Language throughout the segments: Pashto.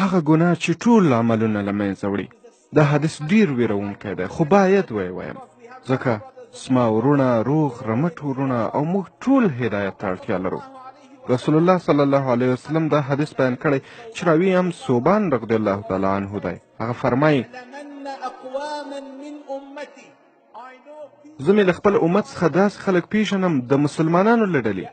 هغه ګناه چې ټول عملونه له منځه وړي. دا حدیث ډیر ویرونکی دی، خو باید ووایم ځکه زما ورونه، روغ رمټ ورونه او موږ ټول هدایت ته اړتیا لرو. رسول الله صلی الله علیه وسلم دا حدیث بیان کړی چې راوی هم ثوبان رضی الله تعالی عنه دی. هغه فرمایي زه مې له خپل امت څخه داسې خلک پیژنم د مسلمانانو له ډلې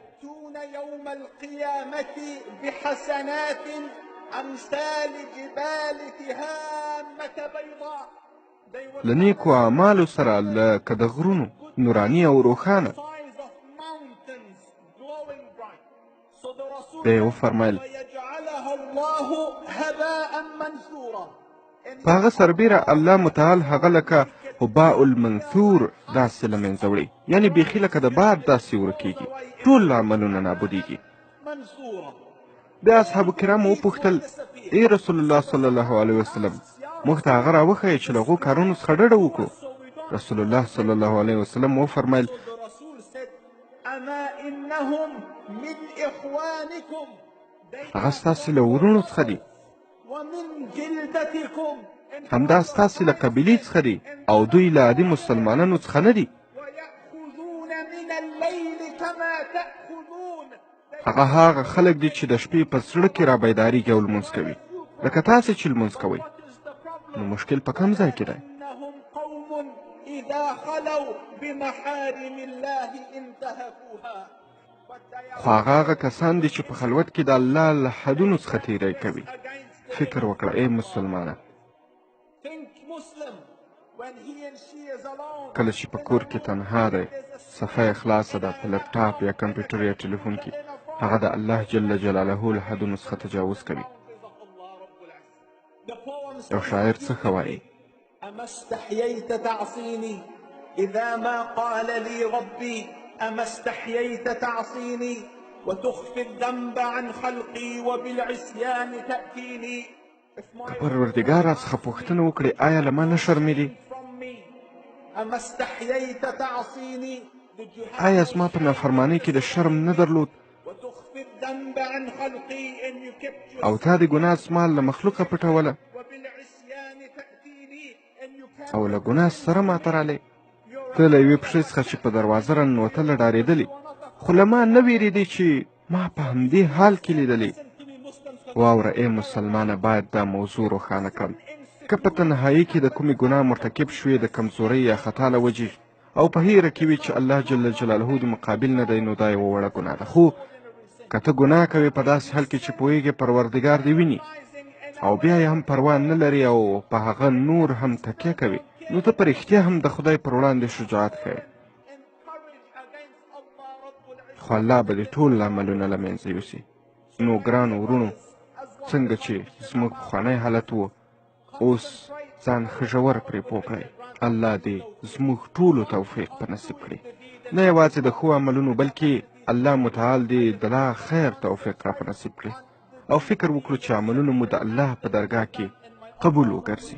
له نیکو اعمالو سره لکه د غرونو نوراني او روښانه. دی وفرمیل په هغه سربیره الله متعال هغه لکه حباء المنثور داسې له منځه وړي، یعنې بیخي لکه د باد داسې ورکېږي، ټول عملونه نابودېږي. بیا اصحابو کرامو وپوښتل ای رسول الله صلی الله علیه وسلم موږ ته هغه راوښیه چې له هغو کارونو څخه ډډه وکړو. رسول الله صلی الله علیه وسلم وفرمیل هغه ستاسې له ورونو څخه دي، همدا ستاسې له قبیلې څخه دي او دوی له عادي مسلمانانو څخه نه دي. هغه خلک دي چې د شپې په زړه کې را بیدارېږي او لمونځ کوي لکه تاسې چې لمونځ کوئ. نو مشکل په کوم ځای کې دی؟ خو هغه کسان دي چې په خلوت کې د الله له حدونو څخه تیری کوي. فکر وکړه ای مسلمانه، کله چې په کور کې تنها دی، صفحه خلاصه ده په لپټاپ یا کمپیوټر یا ټلیفون کې، هغه د الله جل جلاله له حدونو څخه تجاوز کوي. یو شاعر څه ښه وایي أما استحييت تعصيني إذا ما قال لي ربي أما استحييت تعصيني وتخفي الذنب عن خلقي وبالعصيان تأتيني. که پروردګار راڅخه پوښتنه وکړي آیا له ما نه شرمېږي؟ آیا زما په نافرمانۍ کې د شرم نه درلود؟ او تا د ګناه زما له مخلوقه پټوله او له ګناه سره ماته رالی؟ ته له یوې پښې څخه چې په دروازه راننوتله ډارېدلې، خو له ما نه وېرېدې چې ما په همدې حال کې لیدلې. واوره ای مسلمانه، باید دا موضوع روښانه کړم. که په تنهایي کې د کومې ګناه مرتکب شوې د کمزورۍ یا خطا له وجې او په هیره کې وي چې الله جل جلاله د مقابل نه دی، نو دا یوه وړه ګناه ده. خو که ته ګناه کوې په داسې حال کې چې پوهېږې پروردګار دې ویني او بیا یې هم پروا نه لري او په هغه نور هم تکیه کوي، نو ته په رښتیا هم د خدای پر وړاندې شجاعت ښیې. خو الله به دې ټول عملونه له منځه یوسي. نو ګرانو ورونو، څنګه چې زموږ پخوانی حالت و، اوس ځان ښه ژور پرې پوه کړئ. الله دې زموږ ټولو توفیق په نصیب کړي، نه یوازې د ښو عملونو بلکې الله متعال دې د لا خیر توفیق را په نصیب کړي او فکر وکړو چې عملونه مو د الله په درګاه کې قبول وګرځي.